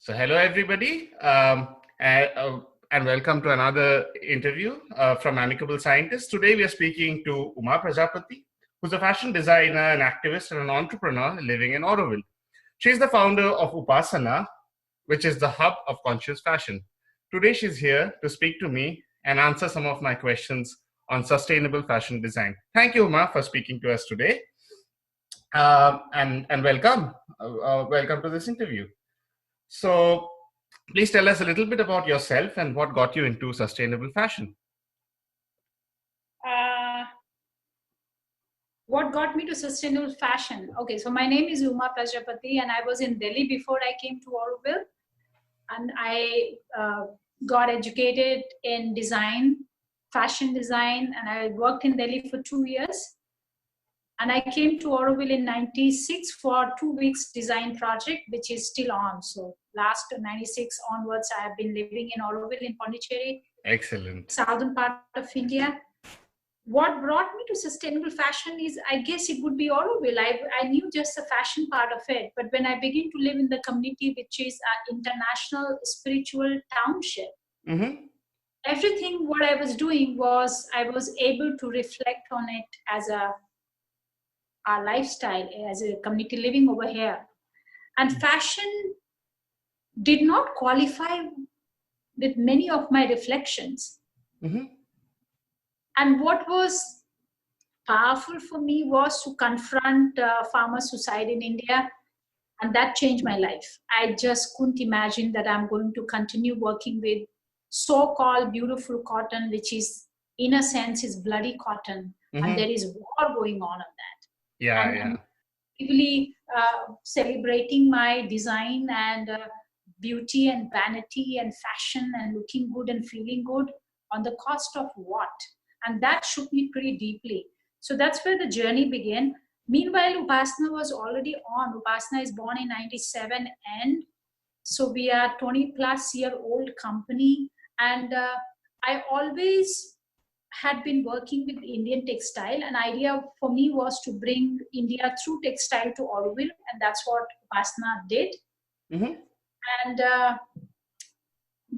Hello everybody, and welcome to another interview from Amicable Scientists. Today we are speaking to Uma Prajapati, who's a fashion designer, an activist, and an entrepreneur living in Auroville. She's the founder of Upasana, which is the hub of conscious fashion. Today she's here to speak to me and answer some of my questions on sustainable fashion design. Thank you, Uma, for speaking to us today, and welcome. Welcome to this interview. So, please tell us a little bit about yourself and what got you into sustainable fashion. What got me to sustainable fashion? Okay, so my name is Uma Prajapati, and I was in Delhi before I came to Auroville, and I got educated in design, fashion design, and I worked in Delhi for 2 years. And I came to Auroville in 96 for 2 weeks design project, which is still on. So last 96 onwards, I have been living in Auroville in Pondicherry. Excellent. Southern part of India. What brought me to sustainable fashion is, I guess it would be Auroville. I knew just the fashion part of it. But when I began to live in the community, which is an international spiritual township, everything what I was doing was I was able to reflect on it as our lifestyle, as a community living over here. And fashion did not qualify with many of my reflections. And what was powerful for me was to confront farmer suicide in India, and that changed my life. I just couldn't imagine that I'm going to continue working with so-called beautiful cotton, which is, in a sense, is bloody cotton, and there is war going on that. I'm really celebrating my design and beauty and vanity and fashion and looking good and feeling good on the cost of what? And that shook me pretty deeply. So that's where the journey began. Meanwhile, Upasana was already on. Upasana is born in 97, and so we are 20 plus year old company. And I always had been working with Indian textile. An idea for me was to bring India through textile to Auroville, and that's what Upasana did. And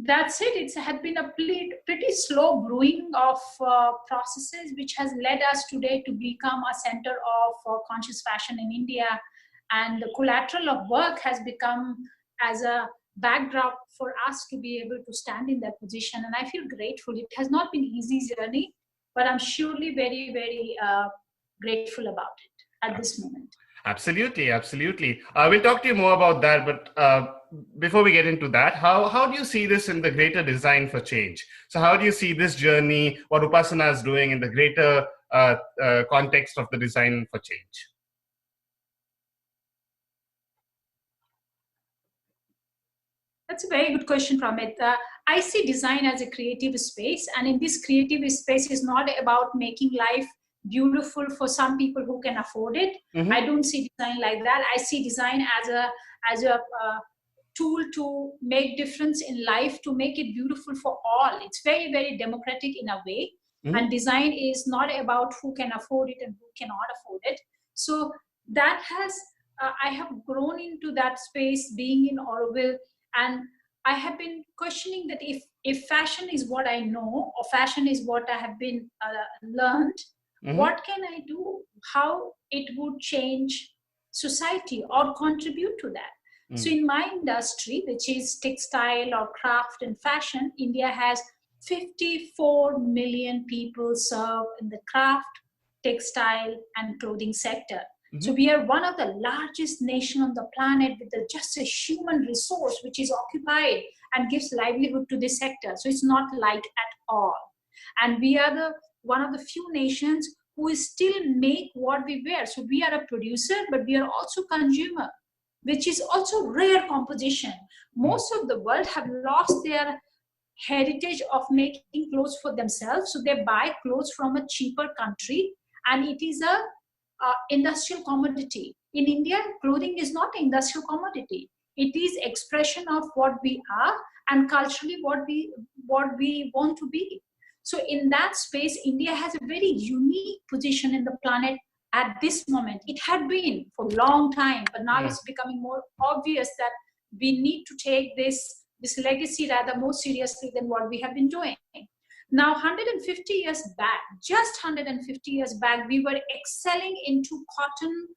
that's it. It had been a pretty slow brewing of processes, which has led us today to become a center of conscious fashion in India. And the collateral of work has become as a backdrop for us to be able to stand in that position. And I feel grateful. It has not been an easy journey, but I'm surely very, very grateful about it at this moment. Absolutely. We'll talk to you more about that, but before we get into that, how do you see this in the greater design for change? So how do you see this journey, what Upasana is doing in the greater context of the design for change? That's a very good question, Pramit. I see design as a creative space, and in this creative space is not about making life beautiful for some people who can afford it. I don't see design like that. I see design as a tool to make difference in life, to make it beautiful for all. It's very, very democratic in a way. And design is not about who can afford it and who cannot afford it. So that has, I have grown into that space being in Auroville, and I have been questioning that if fashion is what I know, or fashion is what I have been learned, what can I do? How it would change society or contribute to that? So in my industry, which is textile or craft and fashion, India has 54 million people served in the craft, textile, and clothing sector. So we are one of the largest nation on the planet with just a human resource which is occupied and gives livelihood to this sector. So it's not light at all. And we are one of the few nations who still make what we wear. So we are a producer, but we are also consumer, which is also rare composition. Most of the world have lost their heritage of making clothes for themselves. So they buy clothes from a cheaper country, and it is a industrial commodity. In India, clothing is not an industrial commodity. It is expression of what we are and culturally what we want to be. So in that space, India has a very unique position in the planet at this moment. It had been for a long time, but now it's becoming more obvious that we need to take this legacy rather more seriously than what we have been doing. Now, 150 years back, just 150 years back, we were excelling into cotton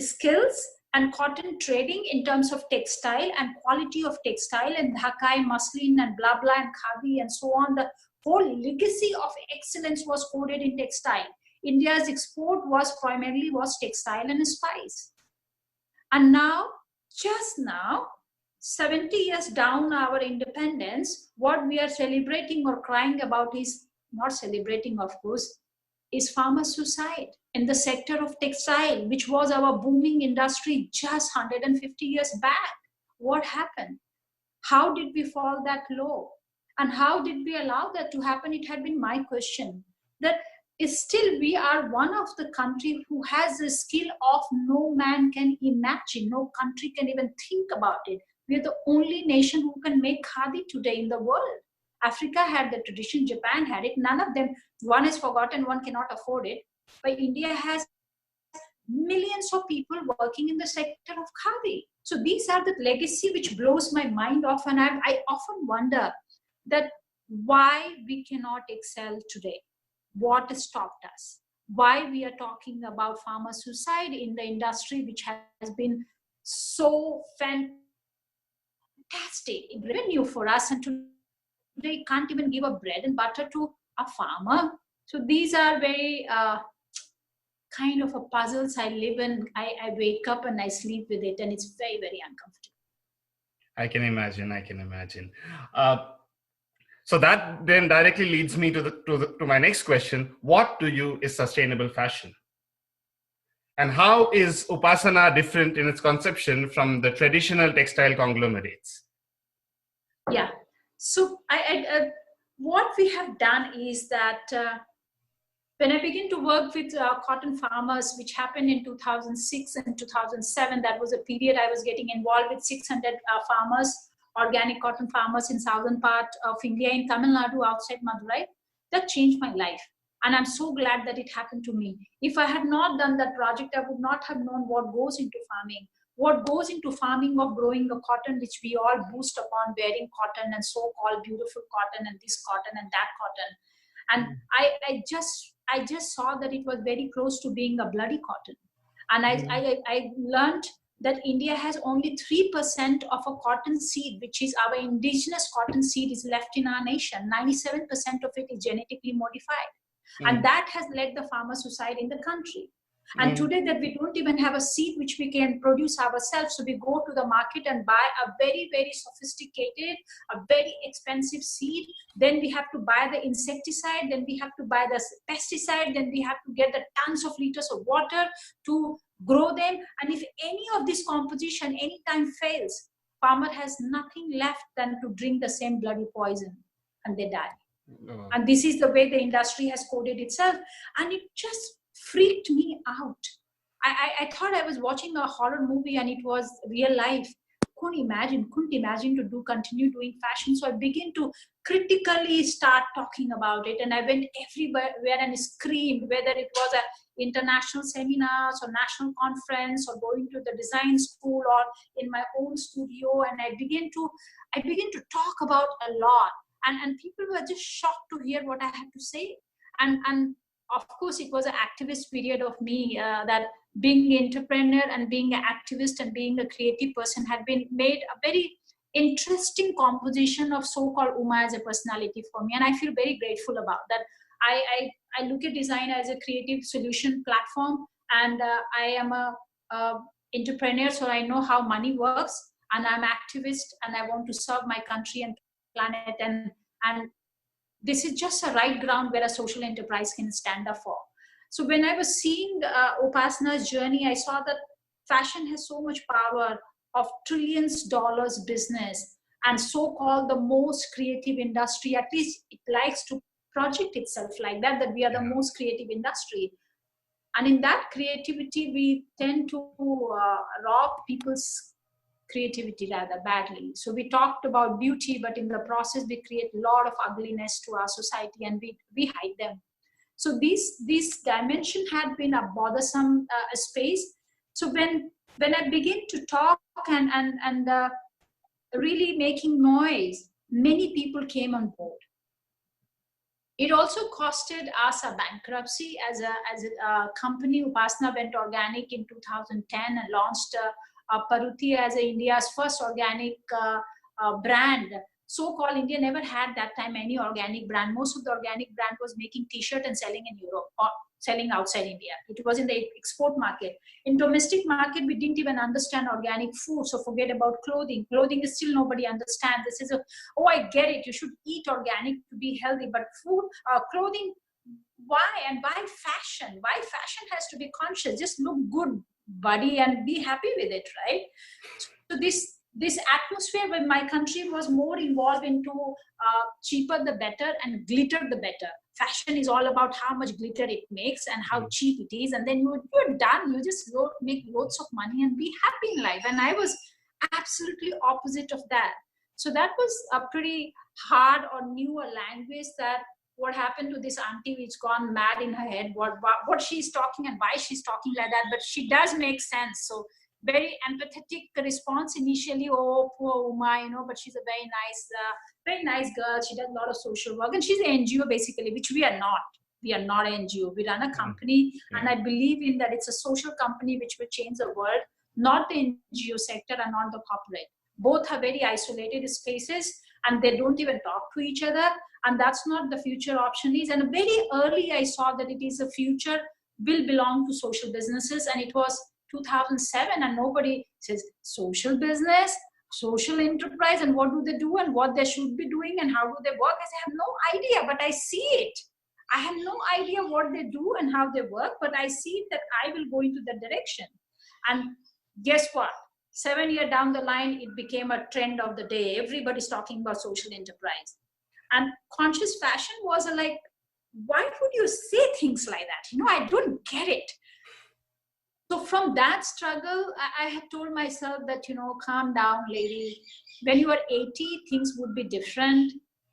skills and cotton trading in terms of textile and quality of textile and Dhakai, muslin and blah blah and khadi and so on. The whole legacy of excellence was coded in textile. India's export was primarily textile and spice. And now, just now, 70 years down our independence, what we are celebrating or crying about is not celebrating, of course, is farmer suicide in the sector of textile, which was our booming industry just 150 years back. What happened? How did we fall that low? And how did we allow that to happen? It had been my question. That is still we are one of the country who has a skill of no man can imagine, no country can even think about it. We are the only nation who can make khadi today in the world. Africa had the tradition, Japan had it, none of them, one is forgotten, one cannot afford it. But India has millions of people working in the sector of khadi. So these are the legacy which blows my mind off, and I often wonder that why we cannot excel today. What has stopped us? Why we are talking about farmer suicide in the industry which has been so fantastic revenue for us, and today can't even give a bread and butter to a farmer. So these are very kind of a puzzles I live in. I wake up and I sleep with it, and it's very, very uncomfortable. I can imagine. So that then directly leads me to my next question. What to you is sustainable fashion? And how is Upasana different in its conception from the traditional textile conglomerates? Yeah. So what we have done is that when I began to work with cotton farmers, which happened in 2006 and 2007, that was a period I was getting involved with 600 farmers, organic cotton farmers in southern part of India, in Tamil Nadu, outside Madurai. That changed my life. And I'm so glad that it happened to me. If I had not done that project, I would not have known what goes into farming. What goes into farming of growing a cotton, which we all boost upon, wearing cotton and so-called beautiful cotton and this cotton and that cotton. And I just saw that it was very close to being a bloody cotton. And I learned that India has only 3% of a cotton seed, which is our indigenous cotton seed, is left in our nation. 97% of it is genetically modified. And that has led the farmer suicide in the country. And today that we don't even have a seed which we can produce ourselves. So we go to the market and buy a very, very sophisticated, a very expensive seed. Then we have to buy the insecticide. Then we have to buy the pesticide. Then we have to get the tons of liters of water to grow them. And if any of this composition anytime fails, farmer has nothing left than to drink the same bloody poison, and they die. Oh. And this is the way the industry has coded itself. And it just freaked me out. I thought I was watching a horror movie and it was real life. Couldn't imagine to continue doing fashion. So I began to critically start talking about it. And I went everywhere and screamed, whether it was an international seminars or national conference or going to the design school or in my own studio. And I began to talk about a lot. And people were just shocked to hear what I had to say. And of course, it was an activist period of me, that being an entrepreneur and being an activist and being a creative person had been made a very interesting composition of so-called Uma as a personality for me. And I feel very grateful about that. I look at design as a creative solution platform, and I am a entrepreneur, so I know how money works, and I'm activist and I want to serve my country and planet, and this is just a right ground where a social enterprise can stand up for. So when I was seeing Upasana's journey, I saw that fashion has so much power of trillions dollars business, and so-called the most creative industry, at least it likes to project itself like that we are the most creative industry. And in that creativity, we tend to rob people's creativity rather badly. So we talked about beauty, but in the process, we create a lot of ugliness to our society, and we hide them. So this dimension had been a bothersome space. So when when I begin to talk and really making noise, many people came on board. It also costed us a bankruptcy as a company. Upasana went organic in 2010 and launched Paruti as India's first organic brand. So-called India never had that time any organic brand. Most of the organic brand was making T-shirt and selling in Europe or selling outside India. It was in the export market. In domestic market, we didn't even understand organic food. So forget about clothing. Clothing is still nobody understands. This is oh, I get it. You should eat organic to be healthy. But food, clothing, why? And why fashion? Why fashion has to be conscious? Just look good, buddy, and be happy with it, right? So this atmosphere where my country was more involved into cheaper the better and glitter the better. Fashion is all about how much glitter it makes and how cheap it is, and then you're done. You just make loads of money and be happy in life. And I was absolutely opposite of that. So that was a pretty hard or newer language, that what happened to this auntie which gone mad in her head, what she's talking and why she's talking like that, but she does make sense. So very empathetic response initially. Oh, poor Uma, but she's a very nice girl. She does a lot of social work, and she's an NGO basically, which we are not. We are not an NGO. We run a company, and I believe in that it's a social company which will change the world, not the NGO sector and not the corporate. Both are very isolated spaces, and they don't even talk to each other. And that's not the future option is. And very early, I saw that it is a future will belong to social businesses, and it was 2007, and nobody says social business, social enterprise, and what do they do and what they should be doing and how do they work. I have no idea, but I see it. I have no idea what they do and how they work, but I see that I will go into that direction. And guess what? 7 years down the line, it became a trend of the day. Everybody's talking about social enterprise. And conscious fashion was like, why would you say things like that? I don't get it. So from that struggle, I had told myself that, calm down, lady. When you are 80, things would be different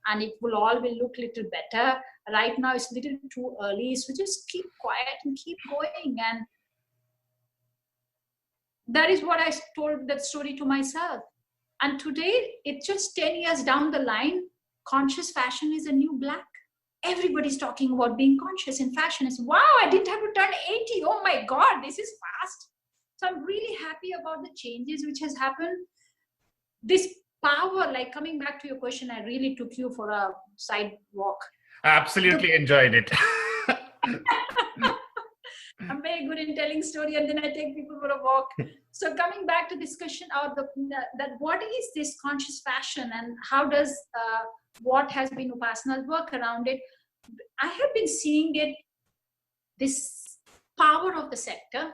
and it will look a little better. Right now, it's a little too early. So just keep quiet and keep going. And that is what I told that story to myself. And today, it's just 10 years down the line, conscious fashion is a new black. Everybody's talking about being conscious in fashion. It's, wow, I didn't have to turn 80. Oh my God, this is fast. So I'm really happy about the changes which has happened. This power, like coming back to your question, I really took you for a sidewalk. I absolutely enjoyed it. I'm very good in telling story, and then I take people for a walk. So coming back to discussion of that what is this conscious fashion and how does what has been Upasana's work around it? I have been seeing it, this power of the sector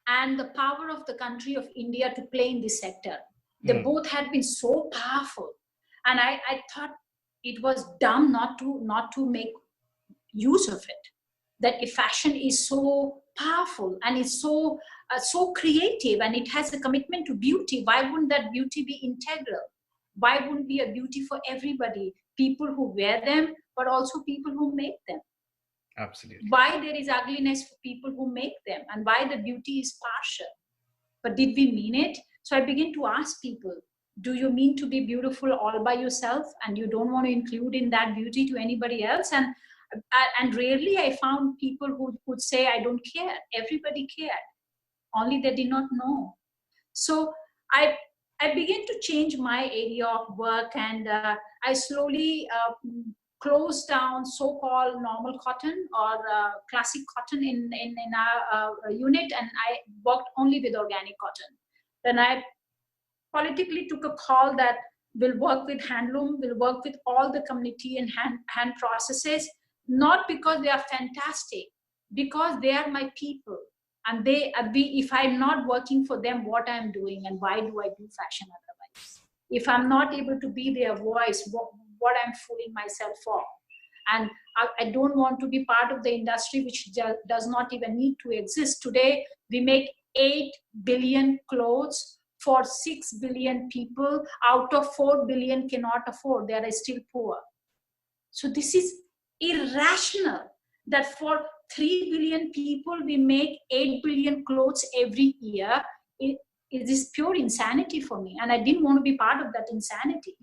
and the power of the country of India to play in this sector. They both had been so powerful, and I thought it was dumb not to make use of it. That if fashion is so powerful and it's so creative and it has a commitment to beauty, why wouldn't that beauty be integral? Why wouldn't be a beauty for everybody? People who wear them, but also people who make them. Absolutely. Why there is ugliness for people who make them, and why the beauty is partial. But did we mean it? So I begin to ask people, do you mean to be beautiful all by yourself and you don't want to include in that beauty to anybody else? And rarely I found people who would say, I don't care. Everybody cared. Only they did not know. So I began to change my area of work, and I slowly closed down so-called normal cotton or classic cotton in our unit, and I worked only with organic cotton. Then I politically took a call that we'll work with handloom, we'll work with all the community and hand processes, not because they are fantastic, because they are my people. And if I'm not working for them, what I'm doing and why do I do fashion otherwise? If I'm not able to be their voice, what I'm fooling myself for? And I don't want to be part of the industry which does not even need to exist. Today, we make 8 billion clothes for 6 billion people. Out of 4 billion cannot afford. They are still poor. So this is irrational that for 3 billion people, we make 8 billion clothes every year. it is pure insanity for me, and I didn't want to be part of that insanity.